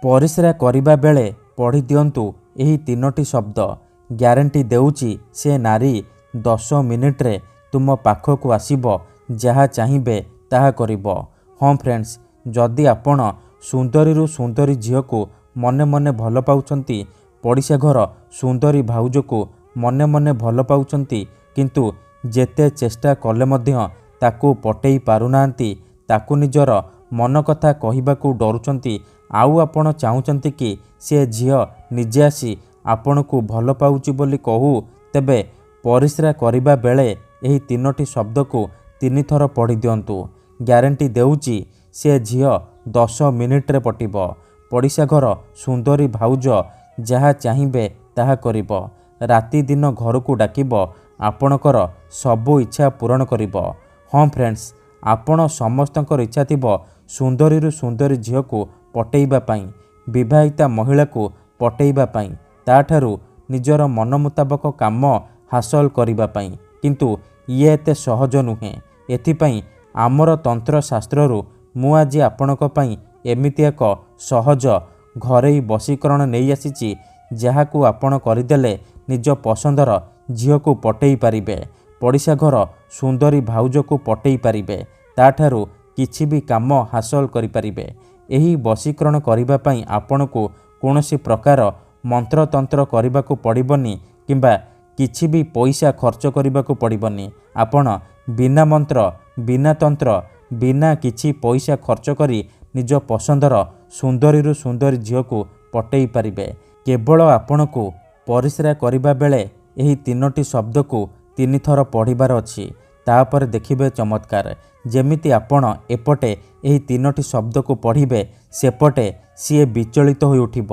ପରିସ୍ରା କରିବା ବେଳେ ପଢ଼ି ଦିଅନ୍ତୁ ଏହି ତିନୋଟି ଶବ୍ଦ। ଗ୍ୟାରେଣ୍ଟି ଦେଉଛି ସେ ନାରୀ 10 ମିନିଟ୍ରେ ତୁମ ପାଖକୁ ଆସିବ, ଯାହା ଚାହିଁବେ ତାହା କରିବ। ହଁ ଫ୍ରେଣ୍ଡସ୍, ଯଦି ଆପଣ ସୁନ୍ଦରୀରୁ ସୁନ୍ଦରୀ ଝିଅକୁ ମନେ ମନେ ଭଲ ପାଉଛନ୍ତି, ପଡ଼ିଶା ଘର ସୁନ୍ଦରୀ ଭାଉଜକୁ ମନେ ମନେ ଭଲ ପାଉଛନ୍ତି, କିନ୍ତୁ ଯେତେ ଚେଷ୍ଟା କଲେ ମଧ୍ୟ ତାକୁ ପଟେଇ ପାରୁନାହାନ୍ତି, ତାକୁ ନିଜର ମନ କଥା କହିବାକୁ ଡରୁଛନ୍ତି, ଆଉ ଆପଣ ଚାହୁଁଛନ୍ତି କି ସେ ଝିଅ ନିଜେ ଆସି ଆପଣଙ୍କୁ ଭଲ ପାଉଛି ବୋଲି କହୁ, ତେବେ ପରିସ୍ରା କରିବା ବେଳେ ଏହି ତିନୋଟି ଶବ୍ଦକୁ 3 ଥର ପଢ଼ି ଦିଅନ୍ତୁ। ଗ୍ୟାରେଣ୍ଟି ଦେଉଛି ସେ ଝିଅ 10 ମିନିଟ୍ରେ ପଟିବ। ପଡ଼ିଶା ଘର ସୁନ୍ଦରୀ ଭାଉଜ ଯାହା ଚାହିଁବେ ତାହା କରିବ। ରାତି ଦିନ ଘରକୁ ଡାକିବ, ଆପଣଙ୍କର ସବୁ ଇଚ୍ଛା ପୂରଣ କରିବ। ହଁ ଫ୍ରେଣ୍ଡସ୍, ଆପଣ ସମସ୍ତଙ୍କର ଇଚ୍ଛା ଥିବ ସୁନ୍ଦରୀରୁ ସୁନ୍ଦରୀ ଝିଅକୁ ପଟେଇବା ପାଇଁ, ବିବାହିତା ମହିଳାକୁ ପଟେଇବା ପାଇଁ, ତାଠାରୁ ନିଜର ମନ ମୁତାବକ କାମ ହାସଲ କରିବା ପାଇଁ, କିନ୍ତୁ ଇଏ ଏତେ ସହଜ ନୁହେଁ। ଏଥିପାଇଁ ଆମର ତନ୍ତ୍ରଶାସ୍ତ୍ରରୁ ମୁଁ ଆଜି ଆପଣଙ୍କ ପାଇଁ ଏମିତି ଏକ ସହଜ ଘରୋଇ ବଶୀକରଣ ନେଇ ଆସିଛି, ଯାହାକୁ ଆପଣ କରିଦେଲେ ନିଜ ପସନ୍ଦର ଝିଅକୁ ପଟେଇ ପାରିବେ, ପଡ଼ିଶା ଘର ସୁନ୍ଦରୀ ଭାଉଜକୁ ପଟେଇ ପାରିବେ, ତାଠାରୁ କିଛି ବି କାମ ହାସଲ କରିପାରିବେ। ଏହି ବଶୀକରଣ କରିବା ପାଇଁ ଆପଣଙ୍କୁ କୌଣସି ପ୍ରକାର ମନ୍ତ୍ରତନ୍ତ୍ର କରିବାକୁ ପଡ଼ିବନି କିମ୍ବା କିଛି ବି ପଇସା ଖର୍ଚ୍ଚ କରିବାକୁ ପଡ଼ିବନି। ଆପଣ ବିନା ମନ୍ତ୍ର, ବିନା ତନ୍ତ୍ର, ବିନା କିଛି ପଇସା ଖର୍ଚ୍ଚ କରି ନିଜ ପସନ୍ଦର ସୁନ୍ଦରୀରୁ ସୁନ୍ଦରୀ ଝିଅକୁ ପଟେଇ ପାରିବେ। କେବଳ ଆପଣଙ୍କୁ ପରିସ୍ରା କରିବା ବେଳେ ଏହି ତିନୋଟି ଶବ୍ଦକୁ 3 ଥର ପଢ଼ିବାର ଅଛି। ତାପରେ ଦେଖିବେ ଚମତ୍କାର। ଯେମିତି ଆପଣ ଏପଟେ ଏହି ତିନୋଟି ଶବ୍ଦକୁ ପଢ଼ିବେ, ସେପଟେ ସିଏ ବିଚଳିତ ହୋଇ ଉଠିବ।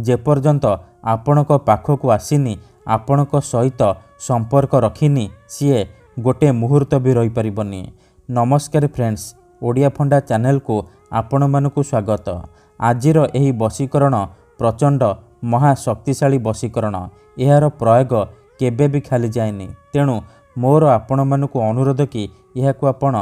ଯେପର୍ଯ୍ୟନ୍ତ ଆପଣଙ୍କ ପାଖକୁ ଆସିନି, ଆପଣଙ୍କ ସହିତ ସମ୍ପର୍କ ରଖିନି, ସିଏ ଗୋଟେ ମୁହୂର୍ତ୍ତ ବି ରହିପାରିବନି। ନମସ୍କାର ଫ୍ରେଣ୍ଡସ୍, ଓଡ଼ିଆ ଫଣ୍ଡା ଚ୍ୟାନେଲକୁ ଆପଣମାନଙ୍କୁ ସ୍ୱାଗତ। ଆଜିର ଏହି ବଶୀକରଣ ପ୍ରଚଣ୍ଡ ମହାଶକ୍ତିଶାଳୀ ବଶୀକରଣ। ଏହାର ପ୍ରୟୋଗ କେବେ ବି ଖାଲି ଯାଏନି। ତେଣୁ ମୋର ଆପଣମାନଙ୍କୁ ଅନୁରୋଧ କି ଏହାକୁ ଆପଣ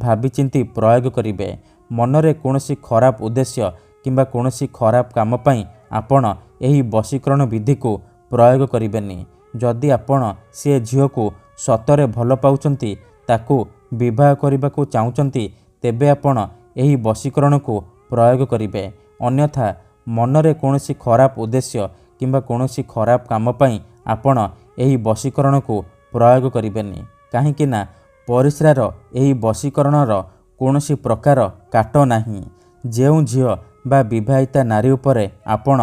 ଭାବିଚିନ୍ତି ପ୍ରୟୋଗ କରିବେ। ମନରେ କୌଣସି ଖରାପ ଉଦ୍ଦେଶ୍ୟ କିମ୍ବା କୌଣସି ଖରାପ କାମ ପାଇଁ ଆପଣ ଏହି ବଶୀକରଣ ବିଧିକୁ ପ୍ରୟୋଗ କରିବେନି। ଯଦି ଆପଣ ସେ ଝିଅକୁ ସତରେ ଭଲ ପାଉଛନ୍ତି, ତାକୁ ବିବାହ କରିବାକୁ ଚାହୁଁଛନ୍ତି, ତେବେ ଆପଣ ଏହି ବଶୀକରଣକୁ ପ୍ରୟୋଗ କରିବେ। ଅନ୍ୟଥା ମନରେ କୌଣସି ଖରାପ ଉଦ୍ଦେଶ୍ୟ କିମ୍ବା କୌଣସି ଖରାପ କାମ ପାଇଁ ଆପଣ ଏହି ବଶୀକରଣକୁ ପ୍ରୟୋଗ କରିବେନି। କାହିଁକି ନା ପରିସ୍ରାର ଏହି ବଶୀକରଣର କୌଣସି ପ୍ରକାର କାଟ ନାହିଁ। ଯେଉଁ ଝିଅ ବା ବିବାହିତା ନାରୀ ଉପରେ ଆପଣ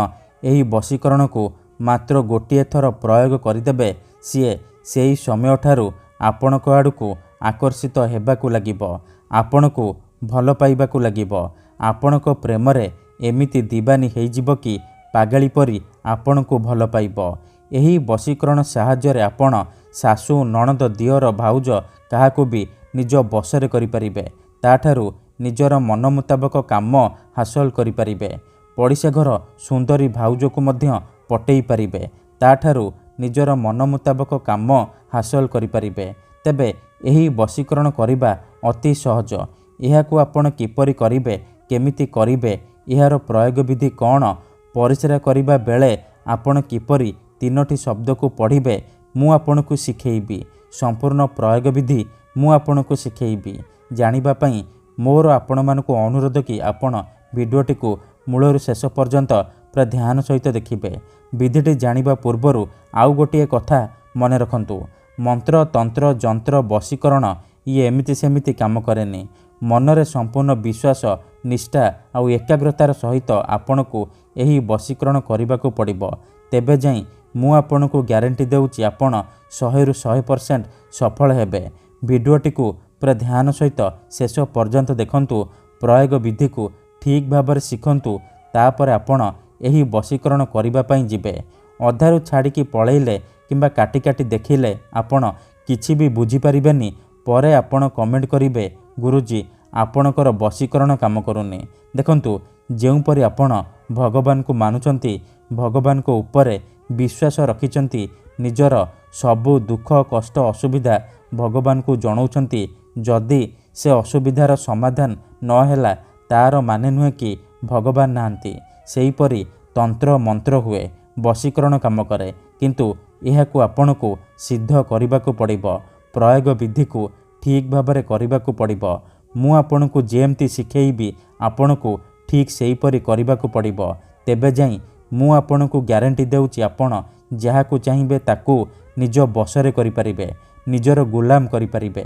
ଏହି ବଶୀକରଣକୁ ମାତ୍ର ଗୋଟିଏ ଥର ପ୍ରୟୋଗ କରିଦେବେ, ସିଏ ସେହି ସମୟଠାରୁ ଆପଣଙ୍କ ଆଡ଼କୁ ଆକର୍ଷିତ ହେବାକୁ ଲାଗିବ, ଆପଣଙ୍କୁ ଭଲ ପାଇବାକୁ ଲାଗିବ। ଆପଣଙ୍କ ପ୍ରେମରେ ଏମିତି ଦିବାନୀ ହେଇଯିବ କି ପାଗଳି ପରି ଆପଣଙ୍କୁ ଭଲ ପାଇବ। ଏହି ବଶୀକରଣ ସାହାଯ୍ୟରେ ଆପଣ ଶାଶୁ, ନଣନ୍ଦ, ଦିଅର, ଭାଉଜ କାହାକୁ ବି ନିଜ ବଶରେ କରିପାରିବେ, ତାଠାରୁ ନିଜର ମନ ମୁତାବକ କାମ ହାସଲ କରିପାରିବେ। ପଡ଼ିଶା ଘର ସୁନ୍ଦରୀ ଭାଉଜକୁ ମଧ୍ୟ ପଟେଇ ପାରିବେ, ତାଠାରୁ ନିଜର ମନ ମୁତାବକ କାମ ହାସଲ କରିପାରିବେ। ତେବେ ଏହି ବଶୀକରଣ କରିବା ଅତି ସହଜ। ଏହାକୁ ଆପଣ କିପରି କରିବେ, କେମିତି କରିବେ, ଏହାର ପ୍ରୟୋଗ ବିଧି କ'ଣ, ପରିସ୍ରା କରିବା ବେଳେ ଆପଣ କିପରି 3ଟି ଶବ୍ଦକୁ ପଢ଼ିବେ, ମୁଁ ଆପଣଙ୍କୁ ଶିଖେଇବି। ସମ୍ପୂର୍ଣ୍ଣ ପ୍ରୟୋଗ ବିଧି ମୁଁ ଆପଣଙ୍କୁ ଶିଖେଇବି। ଜାଣିବା ପାଇଁ ମୋର ଆପଣମାନଙ୍କୁ ଅନୁରୋଧ କି ଆପଣ ଭିଡ଼ିଓଟିକୁ ମୂଳରୁ ଶେଷ ପର୍ଯ୍ୟନ୍ତ ପୁରା ଧ୍ୟାନ ସହିତ ଦେଖିବେ। ବିଧିଟି ଜାଣିବା ପୂର୍ବରୁ ଆଉ ଗୋଟିଏ କଥା ମନେ ରଖନ୍ତୁ, ମନ୍ତ୍ର, ତନ୍ତ୍ର, ଯନ୍ତ୍ର, ବଶୀକରଣ ଇଏ ଏମିତି ସେମିତି କାମ କରେନି। ମନରେ ସମ୍ପୂର୍ଣ୍ଣ ବିଶ୍ୱାସ, ନିଷ୍ଠା ଆଉ ଏକାଗ୍ରତାର ସହିତ ଆପଣଙ୍କୁ ଏହି ବଶୀକରଣ କରିବାକୁ ପଡ଼ିବ। ତେବେ ଯାଇ ମୁଁ ଆପଣଙ୍କୁ ଗ୍ୟାରେଣ୍ଟି ଦେଉଛି ଆପଣ 100ରୁ 100% ସଫଳ ହେବେ। ଭିଡ଼ିଓଟିକୁ ପୁରା ଧ୍ୟାନ ସହିତ ଶେଷ ପର୍ଯ୍ୟନ୍ତ ଦେଖନ୍ତୁ, ପ୍ରୟୋଗ ବିଧିକୁ ଠିକ୍ ଭାବରେ ଶିଖନ୍ତୁ, ତାପରେ ଆପଣ ଏହି ବଶୀକରଣ କରିବା ପାଇଁ ଯିବେ। ଅଧାରୁ ଛାଡ଼ିକି ପଳେଇଲେ କିମ୍ବା କାଟି କାଟି ଦେଖିଲେ ଆପଣ କିଛି ବି ବୁଝିପାରିବେନି। ପରେ ଆପଣ କମେଣ୍ଟ କରିବେ, ଗୁରୁଜୀ ଆପଣଙ୍କର ବଶୀକରଣ କାମ କରୁନି। ଦେଖନ୍ତୁ, ଯେଉଁପରି ଆପଣ ଭଗବାନଙ୍କୁ ମାନୁଛନ୍ତି, ଭଗବାନଙ୍କ ଉପରେ ବିଶ୍ୱାସ ରଖିଛନ୍ତି, ନିଜର ସବୁ ଦୁଃଖ, କଷ୍ଟ, ଅସୁବିଧା ଭଗବାନଙ୍କୁ ଜଣାଉଛନ୍ତି, ଯଦି ସେ ଅସୁବିଧାର ସମାଧାନ ନ ହେଲା, ତାର ମାନେ ନୁହେଁ କି ଭଗବାନ ନାହାନ୍ତି। ସେହିପରି ତନ୍ତ୍ର ମନ୍ତ୍ର ହୁଏ, ବଶୀକରଣ କାମ କରେ, କିନ୍ତୁ ଏହାକୁ ଆପଣଙ୍କୁ ସିଦ୍ଧ କରିବାକୁ ପଡ଼ିବ। ପ୍ରୟୋଗ ବିଧିକୁ ଠିକ୍ ଭାବରେ କରିବାକୁ ପଡ଼ିବ। ମୁଁ ଆପଣଙ୍କୁ ଯେମିତି ଶିଖେଇବି ଆପଣଙ୍କୁ ଠିକ୍ ସେହିପରି କରିବାକୁ ପଡ଼ିବ। ତେବେ ଯାଇ ମୁଁ ଆପଣଙ୍କୁ ଗ୍ୟାରେଣ୍ଟି ଦେଉଛି ଆପଣ ଯାହାକୁ ଚାହିଁବେ ତାକୁ ନିଜ ବଶରେ କରିପାରିବେ, ନିଜର ଗୁଲାମ କରିପାରିବେ,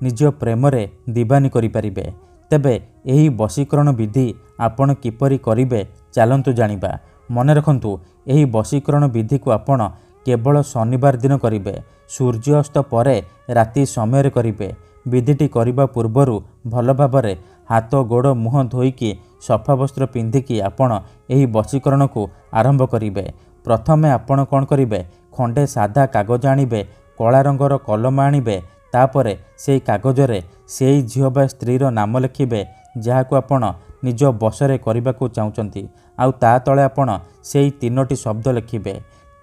ନିଜ ପ୍ରେମରେ ଦିବାନୀ କରିପାରିବେ। ତେବେ ଏହି ବଶୀକରଣ ବିଧି ଆପଣ କିପରି କରିବେ ଚାଲନ୍ତୁ ଜାଣିବା। ମନେ ରଖନ୍ତୁ, ଏହି ବଶୀକରଣ ବିଧିକୁ ଆପଣ କେବଳ ଶନିବାର ଦିନ କରିବେ। ସୂର୍ଯ୍ୟ ଅସ୍ତ ପରେ ରାତି ସମୟରେ କରିବେ। ବିଧିଟି କରିବା ପୂର୍ବରୁ ଭଲ ଭାବରେ ହାତ ଗୋଡ଼ ମୁହଁ ଧୋଇକି ସଫା ବସ୍ତ୍ର ପିନ୍ଧିକି ଆପଣ ଏହି ବଶୀକରଣକୁ ଆରମ୍ଭ କରିବେ। ପ୍ରଥମେ ଆପଣ କ'ଣ କରିବେ, ଖଣ୍ଡେ ସାଧା କାଗଜ ଆଣିବେ, କଳା ରଙ୍ଗର କଲମ ଆଣିବେ। ତାପରେ ସେହି କାଗଜରେ ସେଇ ଝିଅ ବା ସ୍ତ୍ରୀର ନାମ ଲେଖିବେ ଯାହାକୁ ଆପଣ ନିଜ ବଶରେ କରିବାକୁ ଚାହୁଁଛନ୍ତି। ଆଉ ତା ତଳେ ଆପଣ ସେଇ 3ଟି ଶବ୍ଦ ଲେଖିବେ,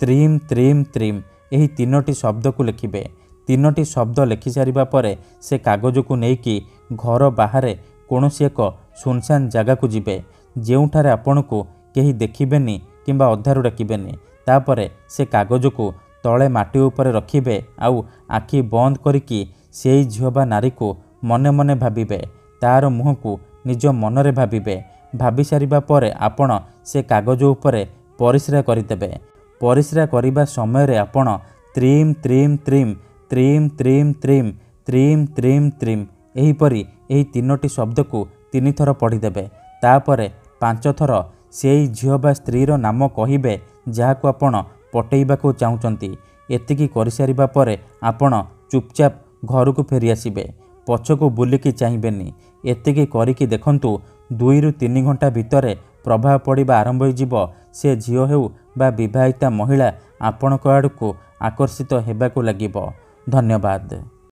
ତ୍ରିମ୍ ତ୍ରିମ୍ ତ୍ରିମ୍। ଏହି 3ଟି ଶବ୍ଦକୁ ଲେଖିବେ। 3ଟି ଶବ୍ଦ ଲେଖିସାରିବା ପରେ ସେ କାଗଜକୁ ନେଇକି ଘର ବାହାରେ କୌଣସି ଏକ ସୁନସାନ ଜାଗାକୁ ଯିବେ, ଯେଉଁଠାରେ ଆପଣଙ୍କୁ କେହି ଦେଖିବେନି କିମ୍ବା ଅଧାରୁ ଡାକିବେନି। ତାପରେ ସେ କାଗଜକୁ ତଳେ ମାଟି ଉପରେ ରଖିବେ ଆଉ ଆଖି ବନ୍ଦ କରିକି ସେଇ ଝିଅ ବା ନାରୀକୁ ମନେ ମନେ ଭାବିବେ। ତାର ମୁହଁକୁ ନିଜ ମନରେ ଭାବିବେ। ଭାବି ସାରିବା ପରେ ଆପଣ ସେ କାଗଜ ଉପରେ ପରିସ୍ରା କରିଦେବେ। ପରିସ୍ରା କରିବା ସମୟରେ ଆପଣ ତ୍ରିମ୍ ତ୍ରିମ୍ ତ୍ରିମ୍, ତ୍ରିମ୍ ତ୍ରିମ୍ ତ୍ରିମ୍, ତ୍ରିମ୍ ତ୍ରିମ୍ ତ୍ରିମ୍ ଏହିପରି ଏହି 3ଟି ଶବ୍ଦକୁ 3 ଥର ପଢ଼ିଦେବେ। ତାପରେ 5 ଥର ସେଇ ଝିଅ ବା ସ୍ତ୍ରୀର ନାମ କହିବେ ଯାହାକୁ ଆପଣ ପଟେଇବାକୁ ଚାହୁଁଛନ୍ତି। ଏତିକି କରିସାରିବା ପରେ ଆପଣ ଚୁପଚାପ ଘରକୁ ଫେରିଆସିବେ। ପଛକୁ ବୁଲିକି ଚାହିଁବେନି। ଏତିକି କରିକି ଦେଖନ୍ତୁ 2ରୁ 3 ଘଣ୍ଟା ଭିତରେ ପ୍ରଭାବ ପଡ଼ିବା ଆରମ୍ଭ ହୋଇଯିବ। ସେ ଝିଅ ହେଉ ବା ବିବାହିତା ମହିଳା ଆପଣଙ୍କ ଆଡ଼କୁ ଆକର୍ଷିତ ହେବାକୁ ଲାଗିବ। ଧନ୍ୟବାଦ।